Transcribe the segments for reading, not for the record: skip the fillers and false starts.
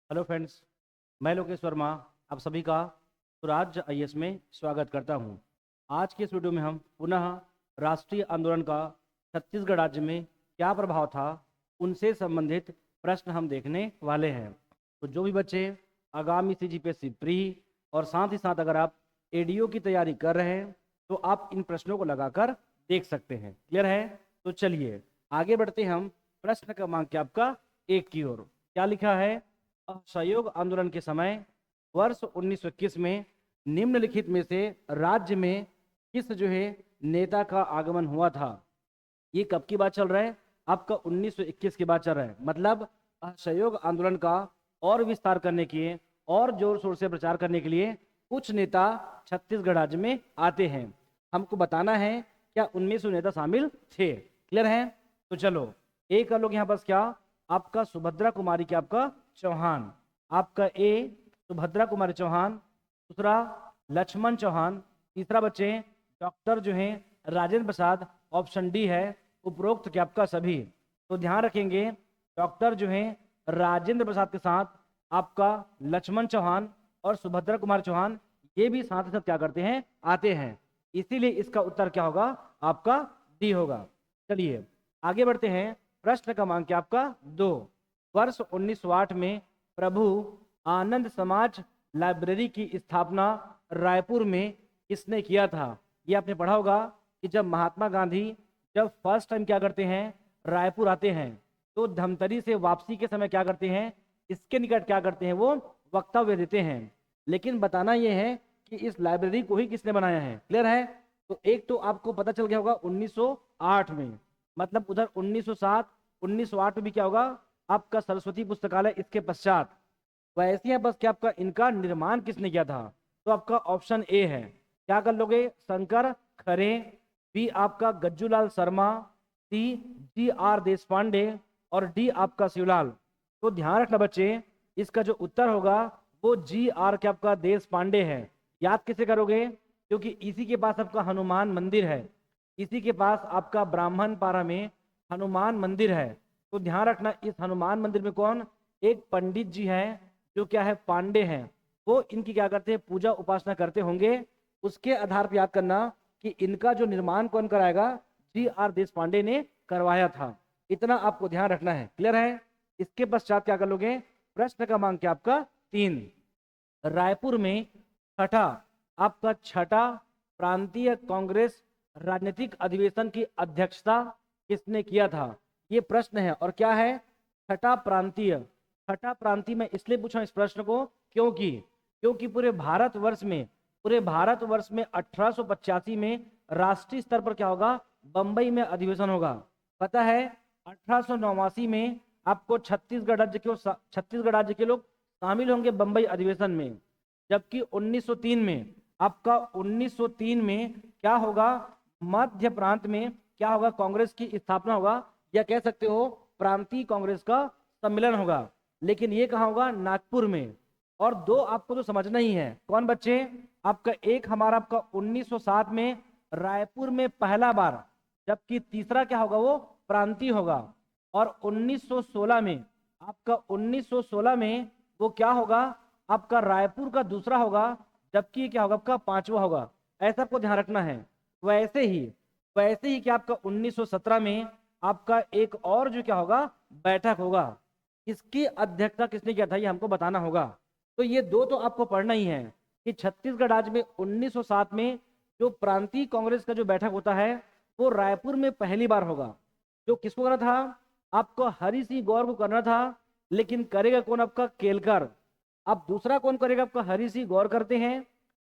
Hello friends, मैं लोकेश वर्मा आप सभी का स्वराज आईएएस में स्वागत करता हूं। आज के इस वीडियो में हम पुनः राष्ट्रीय आंदोलन का छत्तीसगढ़ राज्य में क्या प्रभाव था उनसे संबंधित प्रश्न हम देखने वाले हैं। तो जो भी बच्चे आगामी सीजीपीएससी प्री और साथ ही साथ अगर आप एडीओ की तैयारी कर रहे हैं तो आप इन प्रश्नों को लगाकर देख सकते हैं। क्लियर है? तो चलिए आगे बढ़ते हैं हम प्रश्न क्रमांक आपका 1 की ओर। क्या लिखा है? असहयोग आंदोलन के समय वर्ष 1921 में निम्नलिखित में से राज्य में किस नेता का आगमन हुआ था। ये कब की बात चल रहा है? आपका 1921 की बात चल रहा है। मतलब असहयोग आंदोलन का और विस्तार करने के लिए और जोर शोर से प्रचार करने के लिए कुछ नेता छत्तीसगढ़ राज्य में आते हैं। हमको बताना है क्या उनमें से नेता शामिल थे। क्लियर है? तो चलो एक कर लोग यहाँ पर क्या आपका सुभद्रा कुमारी क्या आपका चौहान, आपका ए सुभद्रा कुमारी चौहान, दूसरा लक्ष्मण चौहान, तीसरा बच्चे doctor Rajendra Prasad, option D है उपरोक्त क्या आपका सभी। तो ध्यान रखेंगे डॉक्टर राजेंद्र प्रसाद के साथ आपका लक्ष्मण चौहान और सुभद्रा कुमार चौहान ये भी साथ ही साथ क्या करते हैं, आते हैं। इसीलिए इसका उत्तर क्या होगा? आपका डी होगा। चलिए आगे बढ़ते हैं। प्रश्न क्रमांक आपका 2। वर्ष 1908 में प्रभु आनंद समाज लाइब्रेरी की स्थापना रायपुर में किसने किया था? ये आपने पढ़ा होगा कि जब महात्मा गांधी जब फर्स्ट टाइम क्या करते हैं, रायपुर आते हैं, तो धमतरी से वापसी के समय क्या करते हैं, इसके निकट क्या करते हैं, वो वक्तव्य देते हैं। लेकिन बताना यह है कि इस लाइब्रेरी को ही किसने बनाया है। क्लियर है? तो एक तो आपको पता चल गया होगा 1908 में, मतलब उधर 1907 1908 में भी क्या होगा आपका सरस्वती पुस्तकालय इसके पश्चात। वैसे ही बस क्या आपका इनका निर्माण किसने किया था? तो आपका ऑप्शन ए है। क्या कर लोगे? शंकर खरे, बी आपका गज्जूलाल शर्मा, सी जी आर देश पांडे और डी आपका शिवलाल। तो ध्यान रखना बच्चे, इसका जो उत्तर होगा वो जी आर क्या आपका देश पांडे है। याद कैसे करोगे? क्योंकि इसी के पास आपका हनुमान मंदिर है, इसी के पास आपका ब्राह्मण पारा में हनुमान मंदिर है। तो ध्यान रखना इस हनुमान मंदिर में कौन, एक पंडित जी हैं जो क्या है पांडे हैं, वो इनकी क्या करते हैं, पूजा उपासना करते होंगे। उसके आधार पर याद करना कि इनका जो निर्माण कौन कराएगा, जी आर देश पांडे ने करवाया था। इतना आपको ध्यान रखना है। क्लियर है? इसके पश्चात क्या कर लोगे? प्रश्न क्रमांक आपका 3। रायपुर में छठा प्रांतीय कांग्रेस राजनीतिक अधिवेशन की अध्यक्षता किसने किया था? ये प्रश्न है। और क्या है? छठा प्रांतीय मैं इसलिए पूछा इस प्रश्न को क्योंकि पूरे भारतवर्ष में 1885 में राष्ट्रीय स्तर पर क्या होगा, बंबई में अधिवेशन होगा। पता है 1889 में आपको छत्तीसगढ़ राज्य के लोग शामिल होंगे बंबई अधिवेशन में। जबकि 1903 में क्या होगा, मध्य प्रांत में क्या होगा, कांग्रेस की स्थापना होगा, या कह सकते हो प्रांतीय कांग्रेस का सम्मेलन होगा। लेकिन ये कहाँ होगा? नागपुर में। और दो आपको तो समझना ही है। कौन बच्चे? आपका एक हमारा आपका 1907 में रायपुर में पहला बार, जबकि तीसरा क्या होगा, वो प्रांतीय होगा। और 1916 में वो क्या होगा, आपका रायपुर का दूसरा होगा, जबकि क्या होगा आपका पांचवा होगा। ऐसा आपको ध्यान रखना है। वैसे ही क्या आपका 1917 में आपका एक और जो क्या होगा, बैठक होगा। इसकी अध्यक्षता किसने किया था, ये हमको बताना होगा। तो ये दो तो आपको पढ़ना ही है कि छत्तीसगढ़ राज्य में 1907 में जो प्रांतीय कांग्रेस का जो बैठक होता है वो रायपुर में पहली बार होगा। जो किसको करना था? आपको हरि सिंह गौर को करना था, लेकिन करेगा कौन? आपका केलकर। अब दूसरा कौन करेगा? आपका हरि सिंह गौर करते हैं।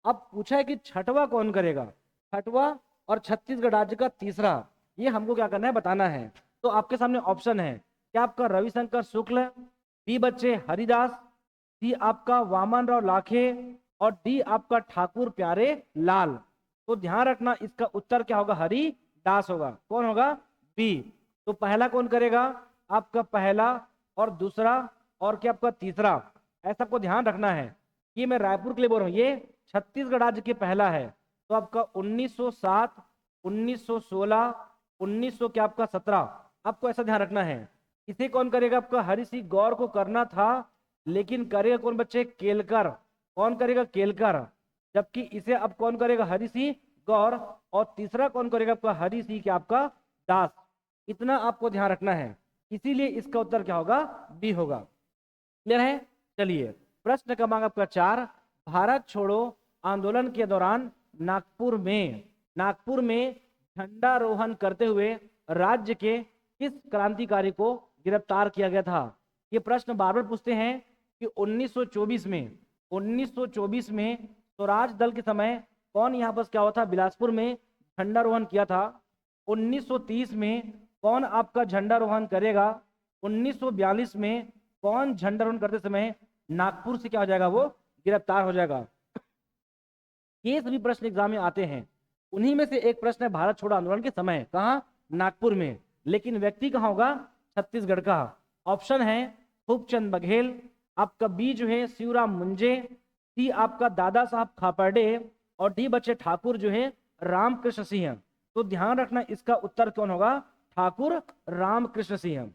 अब पूछा है कि छठवा कौन करेगा, छठवा और छत्तीसगढ़ राज्य का तीसरा, ये हमको क्या करना है, बताना है। तो आपके सामने ऑप्शन है क्या आपका रविशंकर शुक्ल, बी बच्चे हरिदास, सी आपका वामन राव लाखे और डी आपका ठाकुर प्यारे लाल। तो ध्यान रखना इसका उत्तर क्या होगा, हरिदास होगा। कौन होगा? बी। तो पहला कौन करेगा? आपका पहला और दूसरा और क्या आपका तीसरा। ऐसा आपको ध्यान रखना है। ये मैं रायपुर के लिए बोल रहा हूँ, ये छत्तीसगढ़ राज्य के पहला है। तो आपका 1907 1916 1900 क्या आपका 17, आपको ऐसा ध्यान रखना है। इसे कौन करेगा? आपका हरि सिंह गौर को करना था, लेकिन करेगा कौन बच्चे? केलकर। कौन करेगा? केलकर। जबकि इसे अब कौन करेगा? हरि सिंह गौर। और तीसरा कौन करेगा आपका? हरि सिंह क्या आपका? दास। इतना आपको ध्यान रखना है, इसीलिए इसका उत्तर क्या होगा? बी होगा। क्लियर है? चलिए प्रश्न क्रमांक आपका 4। भारत छोड़ो आंदोलन के दौरान नागपुर में झंडारोहण करते हुए राज्य के किस क्रांतिकारी को गिरफ्तार किया गया था? ये प्रश्न बार बार पूछते हैं कि 1924 में स्वराज दल के समय कौन यहाँ पर क्या हुआ था? बिलासपुर में झंडारोहण किया था। 1930 में कौन आपका झंडारोहण करेगा? 1942 में कौन झंडारोहण करते समय नागपुर से क्या हो जाएगा? वो गिरफ्तार हो जाएगा। ये सभी प्रश्न एग्जाम में आते हैं। उन्हीं में से एक प्रश्न है भारत छोड़ो आंदोलन के समय कहाँ? नागपुर में। लेकिन व्यक्ति कहाँ होगा? छत्तीसगढ़ का। ऑप्शन है खूबचंद बघेल, आपका बी जो है शिवराम मुंजे, सी आपका दादा साहब खापर्डे, और डी बच्चे ठाकुर जो है रामकृष्ण सिंह। तो ध्यान रखना इसका उत्तर कौन होगा? ठाकुर रामकृष्ण सिंह।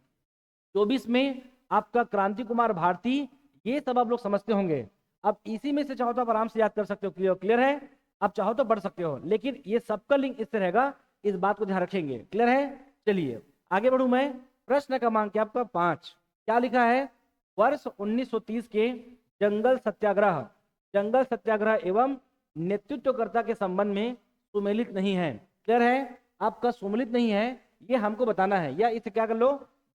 24 में आपका क्रांति कुमार भारती, ये सब आप लोग समझते होंगे। अब इसी में से चाहो तो आप आराम से याद कर सकते हो। क्लियर है? आप चाहो तो पढ़ सकते हो, लेकिन ये सबका लिंक इससे रहेगा, इस बात को ध्यान रखेंगे। क्लियर है? चलिए आगे बढ़ू मैं। प्रश्न क्रमांक आपका 5 क्या लिखा है? वर्ष 1930 के जंगल सत्याग्रह एवं नेतृत्वकर्ता के संबंध में सुमेलित नहीं है। क्लियर है? आपका सुमेलित नहीं है, ये हमको बताना है, या इसे क्या कर लो?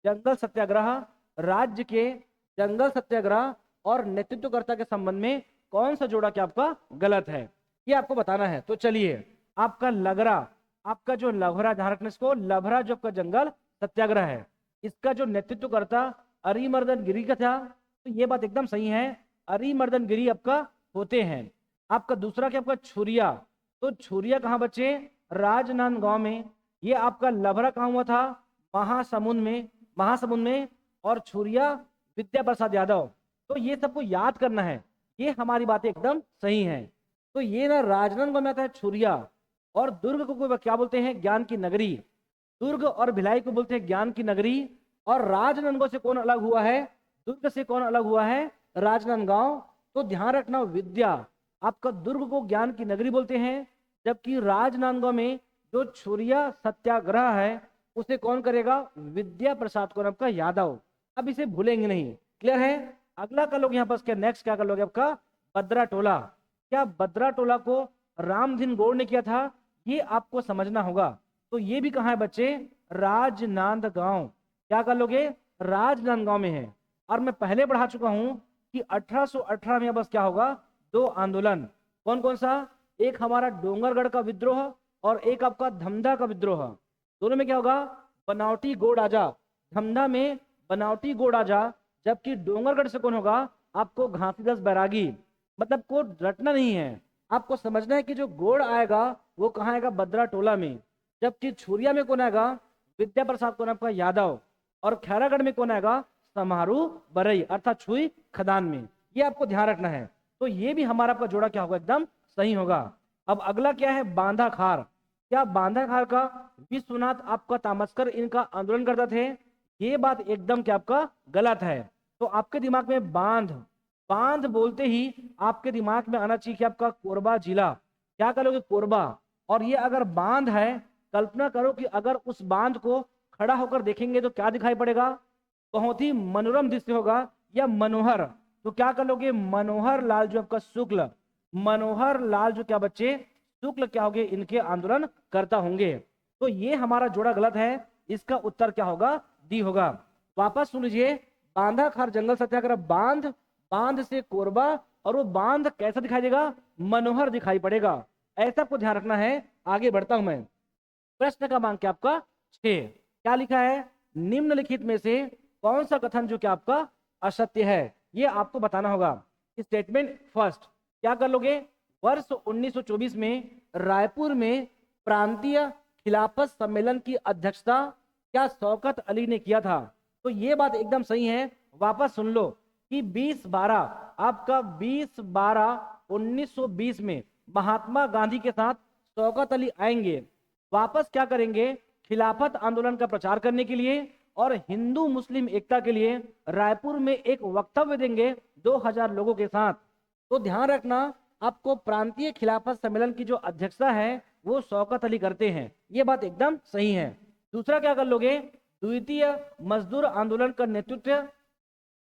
जंगल सत्याग्रह, राज्य के जंगल सत्याग्रह और नेतृत्वकर्ता के संबंध में कौन सा जोड़ा क्या आपका गलत है, ये आपको बताना है। तो चलिए आपका लगरा, आपका जो लभरा, ध्यान रखना इसको, लभरा जो आपका जंगल सत्याग्रह है, इसका जो नेतृत्वकर्ता अरिमर्दन गिरी का था, तो ये बात एकदम सही है, अरिमर्दन गिरी आपका होते हैं। आपका दूसरा क्या आपका छुरिया, तो छुरिया कहाँ बच्चे? राजनांदगांव में। ये आपका लभरा कहाँ हुआ था? महासमुंद में। और छुरिया विद्या प्रसाद यादव। तो ये सबको याद करना है, ये हमारी बातें एकदम सही हैं। तो ये ना राजनांदगांव में आता है छुरिया, और दुर्ग को क्या बोलते हैं? ज्ञान की नगरी। दुर्ग और भिलाई को बोलते हैं ज्ञान की नगरी। और राजनांदगांव से कौन अलग हुआ है? दुर्ग से कौन अलग हुआ है? राजनांदगांव। तो ध्यान रखना विद्या, आपका दुर्ग को ज्ञान की नगरी बोलते हैं, जबकि राजनांदगांव में जो छुरिया सत्याग्रह है उसे कौन करेगा? विद्या प्रसाद कौन आपका? यादव। अब इसे भूलेंगे नहीं। क्लियर है? अगला कर लोगे यहाँ पर, क्या नेक्स्ट क्या कर लोगे आपका? बद्रा टोला। क्या बद्रा टोला को रामधीन गौड़ ने किया था? ये आपको समझना होगा। तो ये भी कहाँ है बच्चे? राजनांदगांव। क्या कर लोगे? राजनांदगांव में है। और मैं पहले पढ़ा चुका हूं कि 1818 में बस क्या होगा? 2 आंदोलन। कौन कौन सा? एक हमारा डोंगरगढ़ का विद्रोह और एक आपका धमधा का विद्रोह। दोनों में क्या होगा? बनावटी गोड़ आजा। धमधा में बनावटी गोड़ आजा, जबकि डोंगरगढ़ से कौन होगा? आपको घासीदास बैरागी। मतलब को रटना नहीं है, आपको समझना है कि जो गोड़ आएगा वो कहाँ आएगा? बद्रा टोला में। जबकि छुरिया में कौन आएगा? विद्या प्रसाद कौन आपका? यादव। और खैरागढ़ में कौन आएगा? समारू बरई, अर्थात छुई खदान में। ये आपको ध्यान रखना है। तो ये भी हमारा आपका जोड़ा क्या होगा? एकदम सही होगा। अब अगला क्या है? बांधा खार। क्या बांधा खार का विश्वनाथ आपका तामस्कर इनका आंदोलन करते थे? ये बात एकदम क्या आपका गलत है। तो आपके दिमाग में बांध बोलते ही आपके दिमाग में आना चाहिए कि आपका कोरबा जिला। क्या करोगे? कोरबा। और ये अगर बांध है, कल्पना करो कि अगर उस बांध को खड़ा होकर देखेंगे तो क्या दिखाई पड़ेगा? बहुत ही मनोरम दृश्य होगा या मनोहर। तो क्या कर लोगे? मनोहर लाल जो आपका शुक्ल, मनोहर लाल जो क्या बच्चे? शुक्ल क्या होंगे? इनके आंदोलन करता होंगे। तो ये हमारा जोड़ा गलत है, इसका उत्तर क्या होगा? डी होगा। वापस सुन लीजिए, बांधा खार जंगल सत्याग्रह, बांध से कोरबा, और वो बांध कैसा दिखाई देगा? मनोहर दिखाई पड़ेगा। ऐसा आपको ध्यान रखना है। आगे बढ़ता हूं मैं। प्रश्न का क्रमांक आपका 6 क्या लिखा है? निम्नलिखित में से कौन सा कथन जो क्या आपका असत्य है, ये आपको बताना होगा। स्टेटमेंट फर्स्ट क्या कर लोगे? वर्ष 1924 में रायपुर में प्रांतीय खिलाफत सम्मेलन की अध्यक्षता क्या शौकत अली ने किया था? तो ये बात एकदम सही है। वापस सुन लो कि 20/12/1920 में महात्मा गांधी के साथ शौकत अली आएंगे। वापस क्या करेंगे? खिलाफत आंदोलन का प्रचार करने के लिए। और हिंदू मुस्लिम एकता के लिए रायपुर में एक वक्तव्य देंगे 2000 लोगों के साथ। तो ध्यान रखना, आपको प्रांतीय खिलाफत सम्मेलन की जो अध्यक्षता है वो शौकत अली करते हैं, ये बात एकदम सही है। दूसरा क्या कर लोगे, द्वितीय मजदूर आंदोलन का नेतृत्व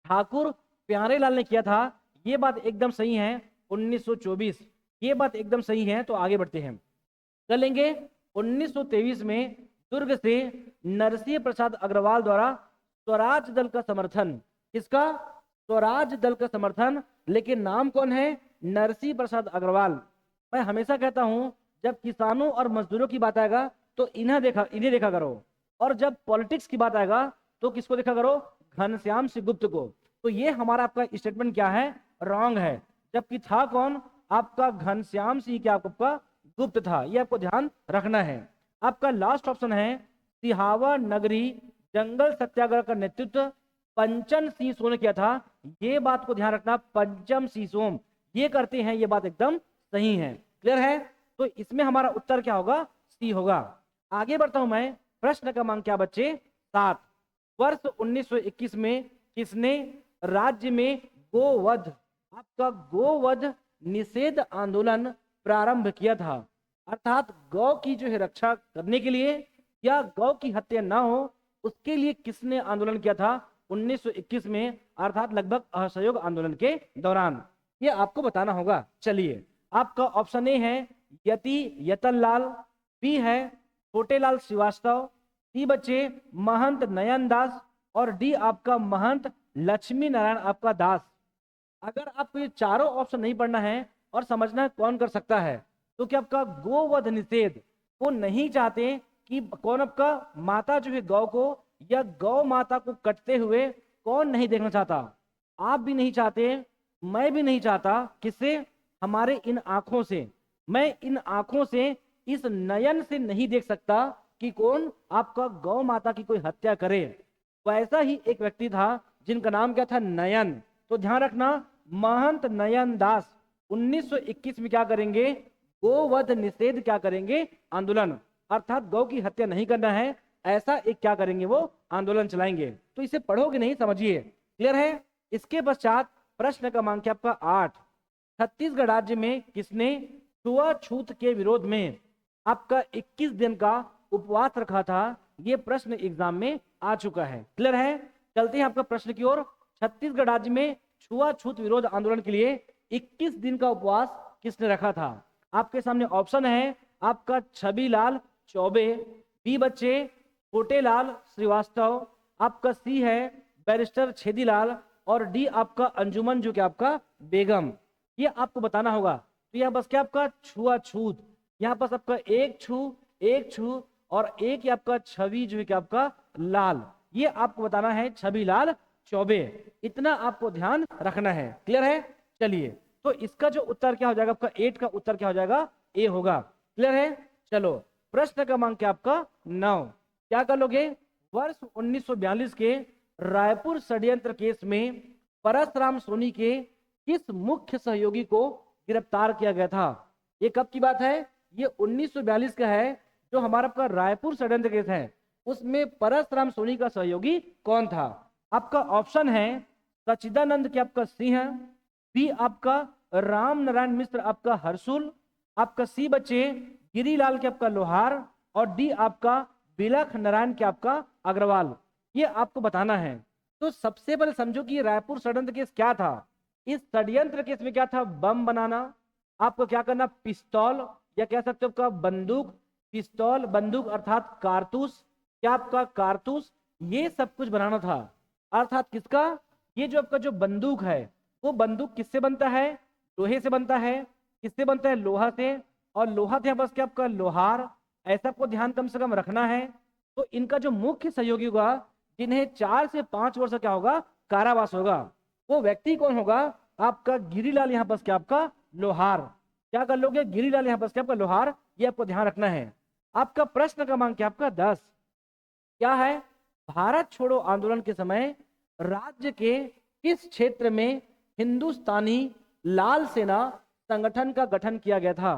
ठाकुर प्यारेलाल ने किया था, ये बात एकदम सही है। 1924, ये बात एकदम सही है। तो आगे बढ़ते हैं, चलेंगे 1923 में दुर्ग से नरसिंह प्रसाद अग्रवाल द्वारा स्वराज दल का समर्थन, किसका, स्वराज दल का समर्थन, लेकिन नाम कौन है, नरसिंह प्रसाद अग्रवाल। मैं हमेशा कहता हूं जब किसानों और मजदूरों की बात आएगा तो इन्हें देखा करो, और जब पॉलिटिक्स की बात आएगा तो किसको देखा करो, घनश्याम सिंह गुप्त को। तो ये हमारा आपका स्टेटमेंट क्या है, रॉन्ग है, जबकि था कौन, आपका घनश्याम सिंह क्या आपका गुप्त था, ये आपको ध्यान रखना है। आपका लास्ट ऑप्शन है सिहावा नगरी जंगल सत्याग्रह का नेतृत्व पंचम सिंह सोम ने किया था, ये बात को ध्यान रखना, पंचम सिंह सोम ये करते हैं, ये बात एकदम सही है। क्लियर है, तो इसमें हमारा उत्तर क्या होगा, सी होगा। आगे बढ़ता हूं मैं, प्रश्न क्रमांक क्या बच्चे, 7। वर्ष 1921 में किसने राज्य में गोवध, आपका गोवध निषेध आंदोलन प्रारंभ किया था, अर्थात गौ की जो है रक्षा करने के लिए या गौ की हत्या ना हो उसके लिए किसने आंदोलन किया था 1921 में, अर्थात लगभग असहयोग आंदोलन के दौरान, ये आपको बताना होगा। चलिए, आपका ऑप्शन ए है यति यतन लाल, बी है छोटेलाल श्रीवास्तव, सी बच्चे महंत नयन दास, और डी आपका महंत लक्ष्मी नारायण आपका दास। अगर आपको ये चारों ऑप्शन नहीं पढ़ना है और समझना है कौन कर सकता है, तो क्या आपका गोवध निषेध वो नहीं चाहते कि कौन आपका माता जो है गौ को या गौ माता को कटते हुए कौन नहीं देखना चाहता, आप भी नहीं चाहते, मैं भी नहीं चाहता, किससे, हमारे इन आंखों से, मैं इन आंखों से इस नयन से नहीं देख सकता कि कौन आपका गौ माता की कोई हत्या करे। वैसा ही एक व्यक्ति था जिनका नाम क्या था, नयन। तो ध्यान रखना, महंत नयन दास 1921 में क्या करेंगे, गोवध निषेध क्या करेंगे, आंदोलन, अर्थात गौ की हत्या नहीं करना है, ऐसा एक क्या करेंगे, वो आंदोलन चलाएंगे। तो इसे पढ़ोगे नहीं, समझिए। क्लियर है। इसके पश्चात प्रश्न क्रमांक आपका 8, छत्तीसगढ़ राज्य में किसने छुआछूत के विरोध में आपका 21 दिन का उपवास रखा था, ये प्रश्न एग्जाम में आ चुका है। क्लियर है। चलते हैं आपका प्रश्न की ओर। छत्तीसगढ़ राज्य में छुआछूत विरोध आंदोलन के लिए 21 दिन का उपवास किसने रखा था, आपके सामने ऑप्शन है आपका छबिलाल चौबे, बी बच्चे छोटेलाल श्रीवास्तव, आपका सी है बैरिस्टर छेदीलाल, और डी आपका अंजुमन जो कि आपका बेगम। ये आपको बताना होगा। तो यहाँ बस क्या आपका छुआछूत, यहाँ पास आपका एक छू और एक आपका छवि जो है कि आपका लाल, ये आपको बताना है छबिलाल चौबे, इतना आपको ध्यान रखना है। क्लियर है। चलिए, तो इसका जो उत्तर क्या हो जाएगा, आपका 8 का उत्तर क्या हो जाएगा, ए होगा। क्लियर है। चलो, प्रश्न क्रमांक क्या आपका 9, क्या कर लोगे, वर्ष 1942 के रायपुर षड्यंत्र केस में परसराम सोनी के किस मुख्य सहयोगी को गिरफ्तार किया गया था। ये कब की बात है, ये 1942 का है, जो हमारा आपका रायपुर षड्यंत्र केस है, उसमें परसराम सोनी का सहयोगी कौन था। आपका ऑप्शन है सच्चिदानंद के आपका सिंह, बी आपका राम नारायण मिश्र आपका हर्षुल, आपका सी बच्चे गिरीलाल के आपका लोहार, और डी आपका बिलख नारायण के आपका अग्रवाल। ये आपको बताना है। तो सबसे पहले समझो कि रायपुर षड्यंत्र केस क्या था। इस षड्यंत्र केस में क्या था, बम बनाना, आपको क्या करना, पिस्तौल या कह सकते हो आपका बंदूक, पिस्तौल बंदूक अर्थात कारतूस, क्या आपका कारतूस, ये सब कुछ बनाना था। अर्थात किसका, ये जो आपका जो बंदूक है वो बंदूक किससे बनता है, लोहे से बनता है, किससे बनता है, लोहा से, और लोहा थे बस क्या आपका लोहार, ऐसा आपको ध्यान कम से कम रखना है। तो इनका जो मुख्य सहयोगी होगा जिन्हें 4 से 5 वर्ष क्या होगा, कारावास होगा, वो व्यक्ति कौन होगा, आपका गिरीलाल यहाँ पर क्या आपका लोहार। क्या कर लोगे, गिरीलाल यहाँ पर क्या आपका लोहार, ये आपको ध्यान रखना है। आपका प्रश्न क्रमांक क्या आपका 10, क्या है, भारत छोड़ो आंदोलन के समय राज्य के किस क्षेत्र में हिंदुस्तानी लाल सेना संगठन का गठन किया गया था।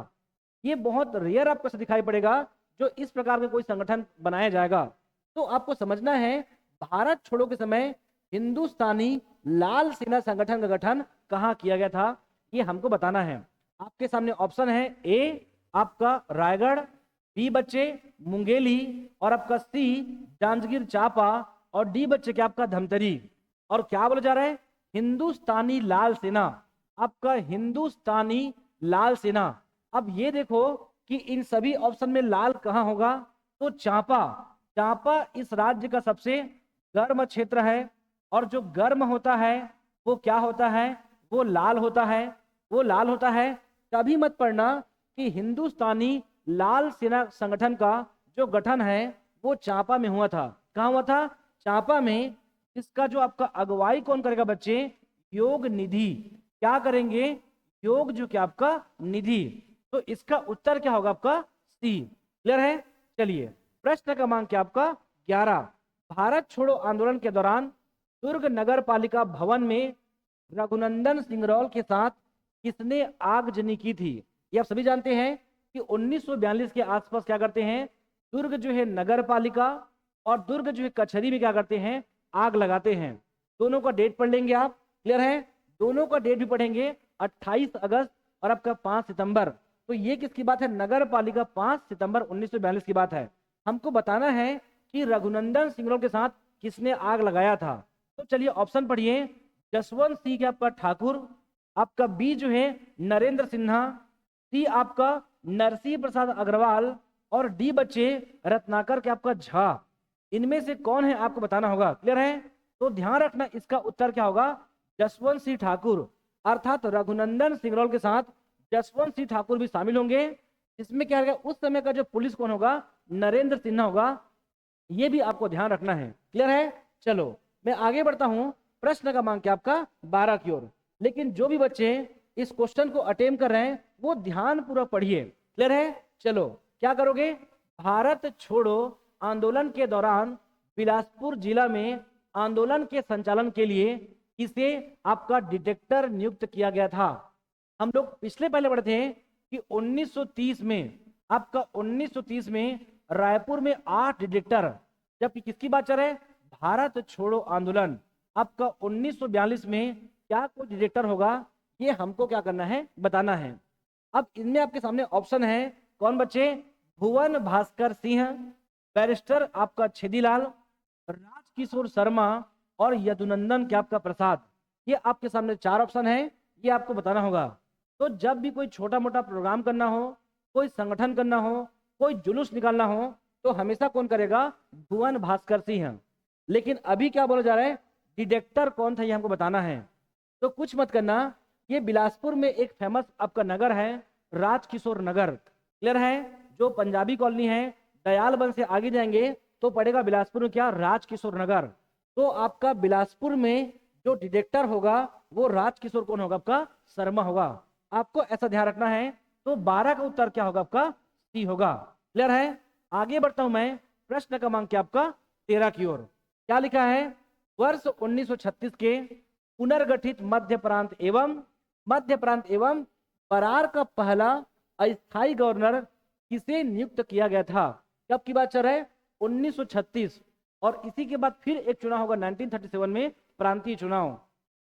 ये बहुत रेयर आपको दिखाई पड़ेगा जो इस प्रकार का कोई संगठन बनाया जाएगा। तो आपको समझना है भारत छोड़ो के समय हिंदुस्तानी लाल सेना संगठन का गठन कहाँ किया गया था, ये हमको बताना है। आपके सामने ऑप्शन है, ए आपका रायगढ़, बी बच्चे मुंगेली, और आपका सी जांजगीर चांपा, और डी बच्चे क्या आपका धमतरी। और क्या बोला जा रहा है, हिंदुस्तानी लाल सेना, आपका हिंदुस्तानी लाल सेना। अब ये देखो कि इन सभी ऑप्शन में लाल कहाँ होगा, तो चांपा। चांपा इस राज्य का सबसे गर्म क्षेत्र है, और जो गर्म होता है वो क्या होता है, वो लाल होता है, वो लाल होता है। कभी मत पढ़ना कि हिंदुस्तानी लाल सेना संगठन का जो गठन है वो चांपा में हुआ था। कहाँ हुआ था, चांपा में। इसका जो आपका अगुवाई कौन करेगा बच्चे, योग निधि। क्या करेंगे, योग जो क्या आपका निधि। तो इसका उत्तर क्या होगा आपका सी। क्लियर है। चलिए प्रश्न क्रमांक क्या आपका 11। भारत छोड़ो आंदोलन के दौरान दुर्ग नगर पालिका भवन में रघुनंदन सिंगरौल के साथ किसने आगजनी की थी। ये आप सभी जानते हैं कि 1942 के आसपास क्या करते हैं, दुर्ग जो है नगर पालिका और दुर्ग जो है कचहरी में क्या करते हैं, आग लगाते हैं। दोनों का डेट पढ़ लेंगे आप। क्लियर है। दोनों का डेट भी पढ़ेंगे, 28 अगस्त और आपका 5 सितंबर। तो ये किसकी बात है, नगर पालिका 5 सितंबर 1942 की बात है। हमको बताना है कि रघुनंदन सिंगरौल के साथ किसने आग लगाया था। तो चलिए ऑप्शन पढ़िए, जसवंत सिंह के आपका ठाकुर, आपका बी जो है नरेंद्र सिन्हा, सी आपका नरसिंह प्रसाद अग्रवाल, और डी बच्चे रत्नाकर के आपका झा। इनमें से कौन है आपको बताना होगा। क्लियर है। तो ध्यान रखना इसका उत्तर क्या होगा, जसवंत सिंह ठाकुर। अर्थात रघुनंदन सिंगरौल के साथ जसवंत सिंह ठाकुर भी शामिल होंगे। इसमें क्या होगा, उस समय का जो पुलिस कौन होगा, नरेंद्र सिन्हा होगा। ये भी आपको ध्यान रखना है। क्लियर है। चलो मैं आगे बढ़ता हूं प्रश्न क्रमांक क्या आपका 12 की ओर। लेकिन जो भी बच्चे इस क्वेश्चन को अटेम्प्ट कर रहे हैं वो ध्यान पूर्वक पढ़िए। क्लियर है। चलो क्या करोगे, भारत छोड़ो आंदोलन के दौरान बिलासपुर जिला में आंदोलन के संचालन के लिए किसे आपका डिटेक्टर नियुक्त किया गया था। हम लोग पिछले पहले पढ़े थे कि 1930 में आपका 1930 में रायपुर में 8 डिटेक्टर, जबकि किसकी बात चल रहा है, भारत छोड़ो आंदोलन। आपका 1942 में क्या कोई डिटेक्टर होगा, ये हमको क्या करना है, बताना है। अब इनमें आपके सामने ऑप्शन है, कौन बच्चे, भुवन भास्कर सिंह, बैरिस्टर आपका छेदीलाल, राजकिशोर शर्मा, और यदुनंदन क्या आपका प्रसाद। ये आपके सामने 4 ऑप्शन है, ये आपको बताना होगा। तो जब भी कोई छोटा मोटा प्रोग्राम करना हो, कोई संगठन करना हो, कोई जुलूस निकालना हो, तो हमेशा कौन करेगा, भुवन भास्कर सिंह। लेकिन अभी क्या बोला जा रहा है, डिटेक्टर कौन था, ये हमको बताना है। तो कुछ मत करना, ये बिलासपुर में एक फेमस आपका नगर है, राजकिशोर नगर। क्लियर है। जो पंजाबी कॉलोनी है, दयालबंद से आगे जाएंगे तो पड़ेगा बिलासपुर में क्या, राजकिशोर नगर। तो आपका बिलासपुर में जो डिटेक्टर होगा वो राजकिशोर कौन होगा, आपका शर्मा होगा। आपको ऐसा ध्यान रखना है। तो 12 का उत्तर क्या होगा, आपका सी होगा। क्लियर है। आगे बढ़ता हूं मैं प्रश्न क्रमांक क्या आपका 13 की ओर। क्या लिखा है, वर्ष 1936 के पुनर्गठित मध्य प्रांत एवं बरार का पहला अस्थायी गवर्नर किसे नियुक्त किया गया था। कब की बात चल रहा है, 1936। और इसी के बाद फिर एक चुनाव होगा 1937 में, प्रांतीय चुनाव।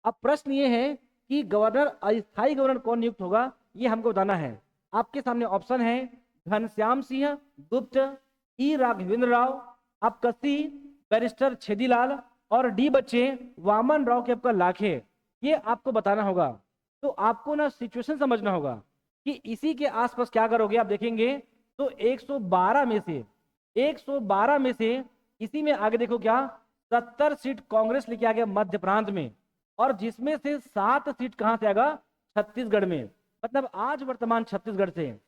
अब प्रश्न ये है कि गवर्नर, अस्थायी गवर्नर कौन नियुक्त होगा, ये हमको बताना है। आपके सामने ऑप्शन है, घनश्याम सिंह गुप्त, ई राघवेंद्र राव, आपका सी बैरिस्टर छेदीलाल, और डी बच्चे वामन राव के आपका लाखे। ये आपको बताना होगा। तो आपको ना सिचुएशन समझना होगा कि इसी के आसपास क्या करोगे। आप देखेंगे तो 112 में से इसी में आगे देखो क्या, 70 सीट कांग्रेस लेके आ गया मध्य प्रांत में, और जिसमें से 7 सीट कहां से आएगा, छत्तीसगढ़ में। मतलब आज वर्तमान छत्तीसगढ़ से।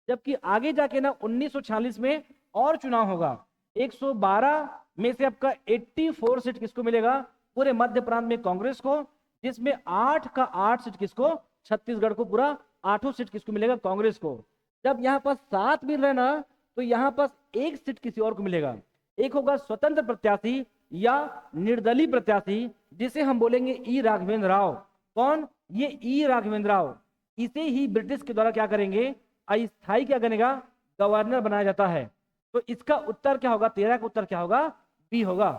जबकि आगे जाके ना 1946 में और चुनाव होगा। 112 में से आपका 84 सीट किसको मिलेगा, पूरे मध्य प्रांत में कांग्रेस को, जिसमें 8 का 8 सीट किसको, छत्तीसगढ़ को, पूरा 8 सीट किसको मिलेगा, कांग्रेस को। जब यहाँ पर 7 मिल रहे ना, तो यहाँ पर 1 सीट किसी और को मिलेगा। एक होगा स्वतंत्र प्रत्याशी या निर्दलीय प्रत्याशी, जिसे हम बोलेंगे ई राघवेंद्र राव। कौन, ये ई राघवेंद्र राव। इसे ही ब्रिटिश के द्वारा क्या करेंगे, अस्थायी क्या करेगा, गवर्नर बनाया जाता है। तो इसका उत्तर क्या होगा, 13 का उत्तर क्या होगा, बी होगा।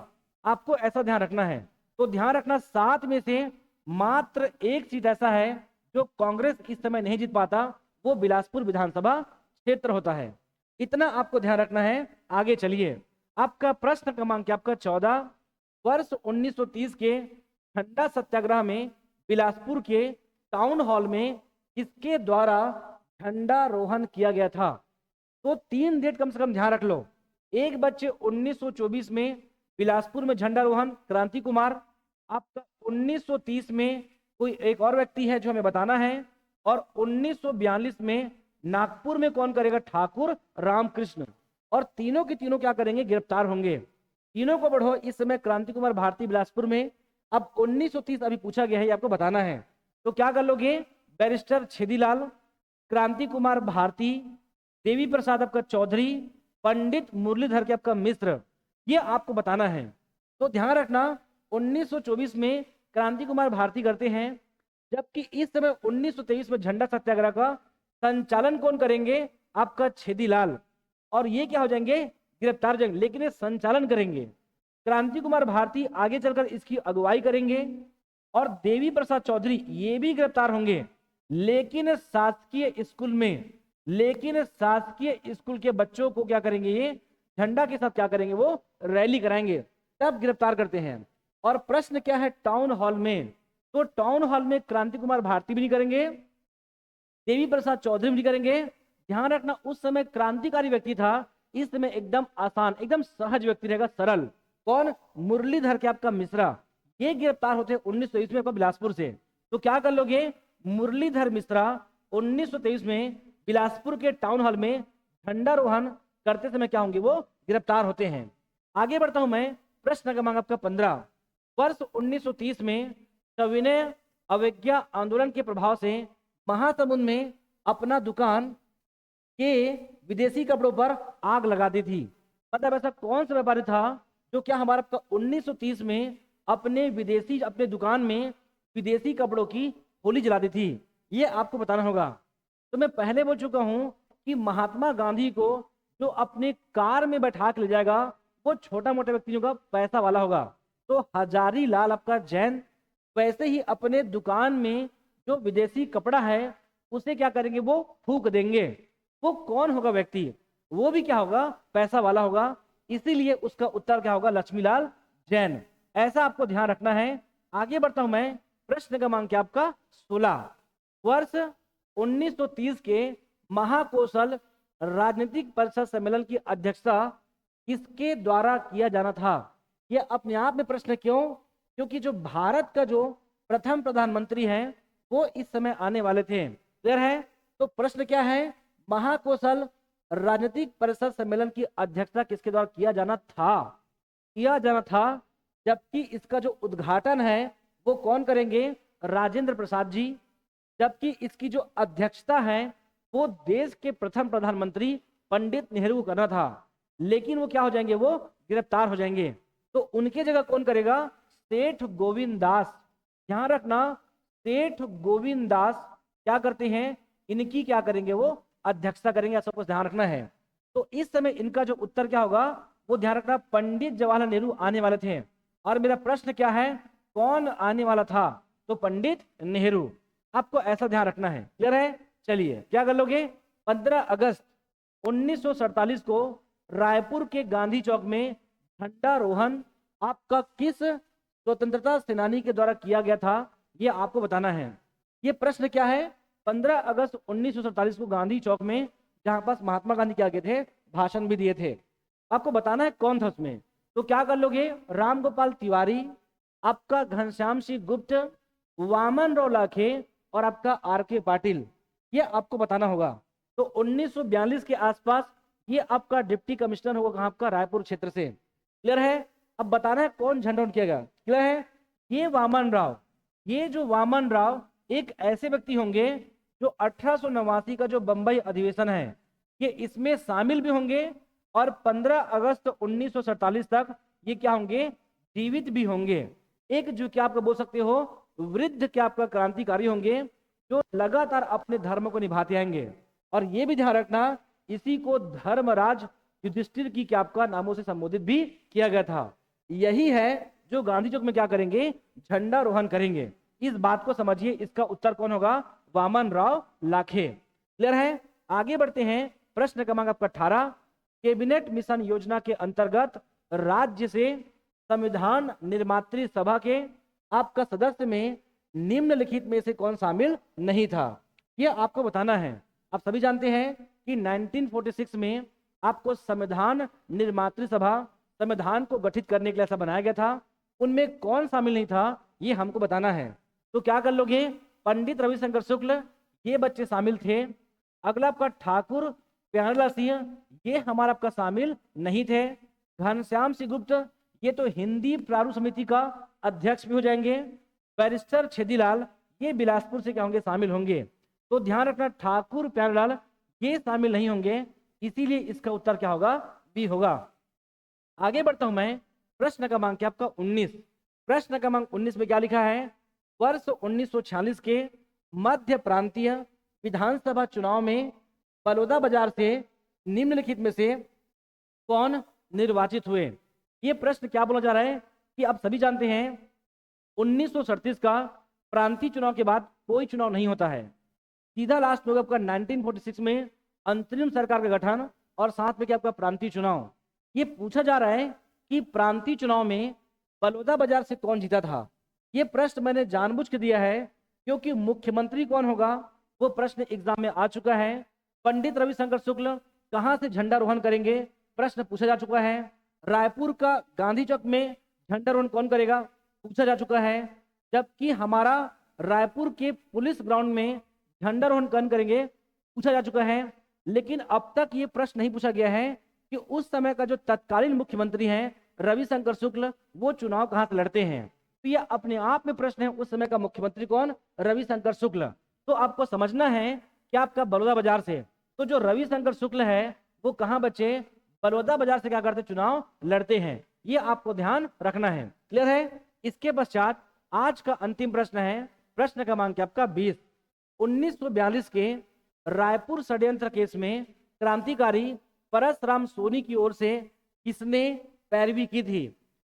आपको ऐसा ध्यान रखना है। तो ध्यान रखना 7 में से मात्र एक सीट ऐसा है जो कांग्रेस इस समय नहीं जीत पाता, वो बिलासपुर विधानसभा क्षेत्र होता है। इतना आपको ध्यान रखना है। आगे चलिए, आपका प्रश्न क्रमांक आपका 14, वर्ष 1930 के ठंडा सत्याग्रह में बिलासपुर के टाउन हॉल में किसके द्वारा झंडारोहण किया गया था? तो 3 डेट कम से कम ध्यान रख लो। एक बच्चे 1924 में बिलासपुर में झंडारोहण क्रांति कुमार, आपका 1930 में कोई एक और व्यक्ति है जो हमें बताना है, और 1942 में नागपुर में कौन करेगा? ठाकुर रामकृष्ण। और तीनों के तीनों क्या करेंगे? गिरफ्तार होंगे। तीनों को बढ़ो, इस समय क्रांति कुमार भारती बिलासपुर में। अब 1930 अभी पूछा गया है, ये आपको बताना है। तो क्या कर लोगे? बैरिस्टर छेदीलाल, क्रांति कुमार भारती, देवी प्रसाद आपका चौधरी, पंडित मुरलीधर के आपका मिश्र, ये आपको बताना है। तो ध्यान रखना 1924 में क्रांति कुमार भारती करते हैं, जबकि इस समय 1923 में झंडा सत्याग्रह का संचालन कौन करेंगे? आपका छेदीलाल। और ये क्या हो जाएंगे? गिरफ्तार जाएंगे, लेकिन ये संचालन करेंगे। क्रांति कुमार भारती आगे चलकर इसकी अगुवाई करेंगे, और देवी प्रसाद चौधरी ये भी गिरफ्तार होंगे, लेकिन शासकीय स्कूल के बच्चों को क्या करेंगे? ये झंडा के साथ क्या करेंगे? वो रैली कराएंगे, तब गिरफ्तार करते हैं। और प्रश्न क्या है? टाउन हॉल में। तो टाउन हॉल में क्रांति कुमार भारती भी नहीं करेंगे, देवी प्रसाद चौधरी भी नहीं करेंगे। ध्यान रखना उस समय क्रांतिकारी व्यक्ति था, इस समय एकदम आसान, एकदम सहज व्यक्ति रहेगा, सरल। कौन? मुरलीधर के आपका मिश्रा, ये गिरफ्तार होते हैं 1923 में आपका बिलासपुर से। तो क्या कर लोगे? मुरलीधर मिश्रा 1923 में बिलासपुर के टाउन हॉल में झंडारोहण करते समय क्या होंगे? वो गिरफ्तार होते हैं। आगे बढ़ता हूं मैं, प्रश्न क्रमांक आपका 15, वर्ष 1930 में सविनय अवज्ञा आंदोलन के प्रभाव से महासमुंद में अपना दुकान के विदेशी कपड़ों पर आग लगा दी थी। मतलब ऐसा कौन सा व्यापारी था जो क्या हमारा 1930 में अपने दुकान में विदेशी कपड़ों की होली जला दी थी? ये आपको बताना होगा। तो मैं पहले बोल चुका हूं कि महात्मा गांधी को जो अपने कार में बैठा के ले जाएगा वो छोटा मोटा व्यक्तियों का पैसा वाला होगा। तो हजारी लाल आपका जैन वैसे ही अपने दुकान में जो विदेशी कपड़ा है उसे क्या करेंगे? वो फूंक देंगे। वो कौन होगा व्यक्ति? वो भी क्या होगा? पैसा वाला होगा। इसीलिए उसका उत्तर क्या होगा? लक्ष्मीलाल जैन। ऐसा आपको ध्यान रखना है। आगे बढ़ता हूं मैं, प्रश्न क्रमांक आपका 16, वर्ष 1930 के महाकौशल राजनीतिक परिषद सम्मेलन की अध्यक्षता किसके द्वारा किया जाना था? यह अपने आप में प्रश्न क्यों? क्योंकि जो भारत का जो प्रथम प्रधानमंत्री है वो इस समय आने वाले थे। क्लियर है? तो प्रश्न क्या है? महाकौशल राजनीतिक परिषद सम्मेलन की अध्यक्षता किसके द्वारा किया जाना था? जबकि इसका जो उद्घाटन है वो कौन करेंगे? राजेंद्र प्रसाद जी। जबकि इसकी जो अध्यक्षता है वो देश के प्रथम प्रधानमंत्री पंडित नेहरू को करना था, लेकिन वो क्या हो जाएंगे? वो गिरफ्तार हो जाएंगे। तो उनके जगह कौन करेगा? सेठ गोविंद दास। ध्यान रखना, सेठ गोविंद दास क्या करते हैं? इनकी क्या करेंगे? वो अध्यक्षता करेंगे। ऐसा कुछ ध्यान रखना है। तो इस समय इनका जो उत्तर क्या होगा वो ध्यान रखना, पंडित जवाहरलाल नेहरू आने वाले थे। और मेरा प्रश्न क्या है? कौन आने वाला था? तो पंडित नेहरू। आपको ऐसा ध्यान रखना है। क्लियर है? चलिए क्या कर लोगे? 15 अगस्त 1947 को रायपुर के गांधी चौक में झंडारोहण आपका किस स्वतंत्रता सेनानी के द्वारा किया गया था? ये आपको बताना है। ये प्रश्न क्या है? 15 अगस्त 1947 को गांधी चौक में, जहां पास महात्मा गांधी क्या गए थे? भाषण भी दिए थे। आपको बताना है कौन था उसमें। तो क्या कर लोगे? राम गोपाल तिवारी, आपका घनश्याम सिंह गुप्त, वामन राव लाखे और आपका आर.के. पाटिल। ये आपको बताना होगा। तो 1942 के आसपास ये आपका डिप्टी कमिश्नर होगा कहाँ? आपका रायपुर क्षेत्र से। क्लियर है? अब बताना है कौन झंडा किया गया। क्लियर है? ये जो वामन राव एक ऐसे व्यक्ति होंगे जो 1889 का जो बंबई अधिवेशन है ये इसमें शामिल भी होंगे, और 15 अगस्त 1947 तक ये क्या होंगे? जीवित भी होंगे। एक जो क्या आपका बोल सकते हो वृद्ध क्या आपका क्रांतिकारी होंगे जो लगातार अपने धर्म को निभाते आएंगे। और ये भी ध्यान रखना इसी को धर्मराज युधिष्ठिर की क्या आपका नामों से संबोधित भी किया गया था। यही है जो गांधी चौक में क्या करेंगे, झंडारोहण करेंगे। इस बात को समझिए, इसका उत्तर कौन होगा, वामन राव लाखे। क्लियर है। आगे बढ़ते हैं, प्रश्न क्रमांक आपका 18। कैबिनेट मिशन योजना के अंतर्गत राज्य से संविधान निर्मात्री सभा के आपका सदस्य में निम्नलिखित में से कौन शामिल नहीं था, यह आपको बताना है। आप सभी जानते हैं कि 1946 में आपको संविधान निर्मात्री सभा, संविधान को गठित करने के लिए ऐसा बनाया गया था, उनमें कौन शामिल नहीं था ये हमको बताना है। तो क्या कर लोगे, पंडित रविशंकर शुक्ल, ये बच्चे शामिल थे। अगला आपका ठाकुर प्यारेलाल सिंह, ये हमारा आपका शामिल नहीं थे। घनश्याम सिंह गुप्त, ये तो हिंदी प्रारूप समिति का अध्यक्ष भी हो जाएंगे। बैरिस्टर छेदीलाल, ये बिलासपुर से क्या होंगे, शामिल होंगे। तो ध्यान रखना, ठाकुर प्यारेलाल ये शामिल नहीं होंगे, इसीलिए इसका उत्तर क्या होगा, बी होगा। आगे बढ़ता हूं मैं, प्रश्न क्रमांक आपका 19। प्रश्न क्रमांक 19 में क्या लिखा है, वर्ष 1946 के मध्य प्रांतीय विधानसभा चुनाव में बलौदाबाजार से निम्नलिखित में से कौन निर्वाचित हुए। ये प्रश्न क्या बोला जा रहा है कि आप सभी जानते हैं 1937 का प्रांतीय चुनाव के बाद कोई चुनाव नहीं होता है, सीधा लास्ट में होगा आपका 1946 में अंतरिम सरकार का गठन और साथ में क्या आपका प्रांतीय चुनाव। ये पूछा जा रहा है कि प्रांतीय चुनाव में बलौदाबाजार से कौन जीता था। ये प्रश्न मैंने जानबूझ के दिया है क्योंकि मुख्यमंत्री कौन होगा वो प्रश्न एग्जाम में आ चुका है। पंडित रविशंकर शुक्ल कहां से झंडारोहण करेंगे, प्रश्न पूछा जा चुका है। रायपुर का गांधी चौक में झंडारोहण कौन करेगा, पूछा जा चुका है। जबकि हमारा रायपुर के पुलिस ग्राउंड में झंडारोहण कौन करेंगे, पूछा जा चुका है। लेकिन अब तक ये प्रश्न नहीं पूछा गया है कि उस समय का जो तत्कालीन मुख्यमंत्री हैं रविशंकर शुक्ल, वो चुनाव कहां से लड़ते हैं। तो ये अपने आप में प्रश्न है, उस समय का मुख्यमंत्री कौन, रविशंकर शुक्ल। तो आपको समझना है कि आपका बलौदाबाजार से, तो जो रविशंकर शुक्ल है वो कहां बचे, बलौदाबाजार से क्या करते, चुनाव लड़ते हैं। ये आपको ध्यान रखना है। क्लियर है। इसके पश्चात आज का अंतिम प्रश्न है, प्रश्न क्रमांक आपका 20। 1942 के रायपुर षड्यंत्र केस में क्रांतिकारी परसराम सोनी की ओर से किसने पैरवी की थी।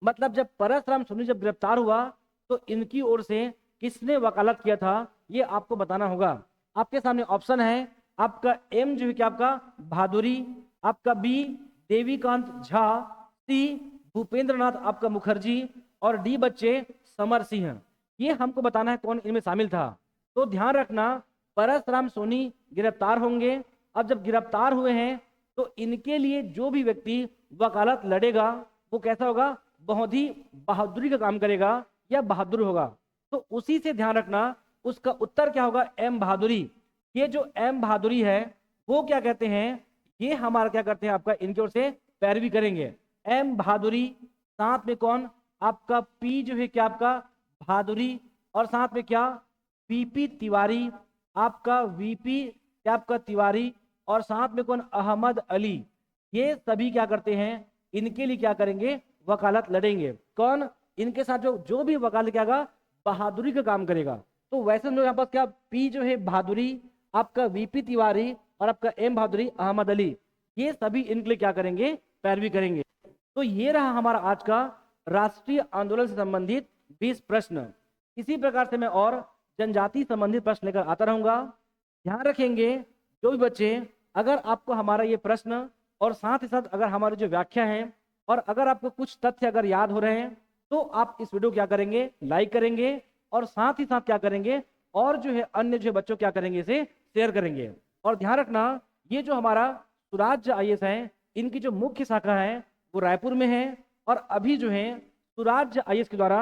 मतलब जब परसराम सोनी जब गिरफ्तार हुआ तो इनकी ओर से किसने वकालत किया था, ये आपको बताना होगा। आपके सामने ऑप्शन है, आपका एम जो है कि आपका भादुरी, आपका बी देवीकांत झा, सी भूपेंद्रनाथ आपका मुखर्जी और डी बच्चे समर सिंह। ये हमको बताना है कौन इनमें शामिल था। तो ध्यान रखना, परसराम सोनी गिरफ्तार होंगे। अब जब गिरफ्तार हुए हैं तो इनके लिए जो भी व्यक्ति वकालत लड़ेगा वो कैसा होगा, बहुत ही बहादुरी का काम करेगा या बहादुर होगा। तो उसी से ध्यान रखना, उसका उत्तर क्या होगा, एम बहादुरी। ये जो एम बहादुरी है वो क्या कहते हैं, ये हमारा क्या करते हैं, आपका इनकी ओर से पैरवी करेंगे। एम बहादुरी, साथ में कौन, आपका पी जो है क्या आपका बहादुरी, और साथ में क्या वीपी तिवारी, आपका वीपी क्या आपका तिवारी, और साथ में कौन, अहमद अली। ये सभी क्या करते हैं, इनके लिए क्या करेंगे, वकालत लड़ेंगे। कौन, इनके साथ जो जो भी वकालत क्या होगा, बहादुरी का काम करेगा। तो वैसे हम लोग यहाँ पर क्या, पी जो है बहादुरी, आपका वीपी तिवारी और आपका एम बहादुरी, अहमद अली, ये सभी इनके लिए क्या करेंगे, पैरवी करेंगे। तो ये रहा हमारा आज का राष्ट्रीय आंदोलन से संबंधित 20 प्रश्न। इसी प्रकार से मैं और जनजाति संबंधित प्रश्न लेकर आता रहूंगा। ध्यान रखेंगे जो भी बच्चे, अगर आपको हमारा ये प्रश्न और साथ ही साथ अगर हमारी जो व्याख्या है और अगर आपको कुछ तथ्य अगर याद हो रहे हैं तो आप इस वीडियो क्या करेंगे, लाइक करेंगे और साथ ही साथ क्या करेंगे, और जो है अन्य जो बच्चों क्या करेंगे, इसे शेयर करेंगे। और ध्यान रखना, ये जो हमारा स्वराज्य आईएएस है, इनकी जो मुख्य शाखा है वो रायपुर में है। और अभी जो है स्वराज्य आईएएस के द्वारा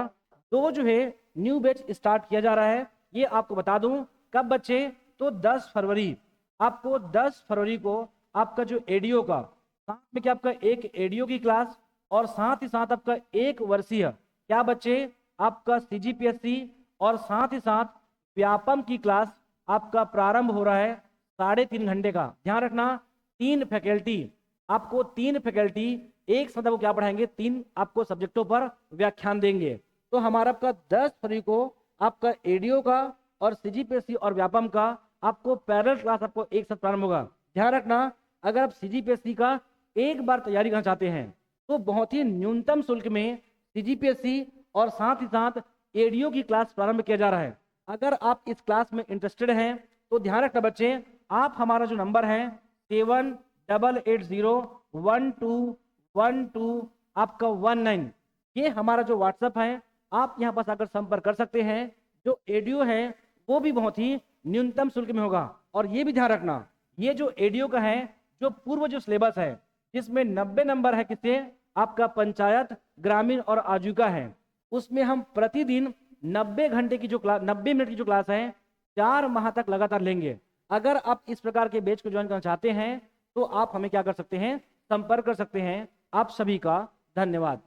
2 जो है न्यू बैच स्टार्ट किया जा रहा है। ये आपको बता दूं कब बच्चे, तो 10 फरवरी, आपको 10 फरवरी को आपका जो एडीओ का, साथ में क्या आपका एक एडीओ की क्लास और साथ ही साथ आपका 1 वर्षीय क्या बच्चे, आपका सीजीपीएससी और साथ ही साथ व्यापम की क्लास आपका प्रारंभ हो रहा है 3.5 घंटे का। ध्यान रखना, 3 फैकल्टी, आपको 3 फैकल्टी एक साथ को क्या पढ़ाएंगे, 3 आपको सब्जेक्टों पर व्याख्यान देंगे। तो हमारा आपका 10 फरवरी को आपका एडीओ का और सीजीपीएससी और व्यापम का आपको पैरेलल क्लास आपको एक साथ प्रारंभ होगा। ध्यान रखना, अगर आप सीजीपीएससी का एक बार तैयारी करना चाहते हैं तो बहुत ही न्यूनतम शुल्क में CGPSC और साथ ही साथ ADO की क्लास प्रारंभ किया जा रहा है। अगर आप इस क्लास में इंटरेस्टेड हैं तो ध्यान रखना बच्चे, आप हमारा जो नंबर है 78801212 आपका 19, ये हमारा जो व्हाट्सएप है, आप यहाँ पास आकर संपर्क कर सकते हैं। जो ADO है वो भी बहुत ही न्यूनतम शुल्क में होगा। और ये भी ध्यान रखना, ये जो ADO का है, जो पूर्व जो सिलेबस है जिसमें 90 नंबर है, किससे, आपका पंचायत, ग्रामीण और आजीविका है, उसमें हम प्रतिदिन 90 घंटे की जो क्लास, 90 मिनट की जो क्लास है 4 माह तक लगातार लेंगे। अगर आप इस प्रकार के बैच को ज्वाइन करना चाहते हैं तो आप हमें क्या कर सकते हैं, संपर्क कर सकते हैं। आप सभी का धन्यवाद।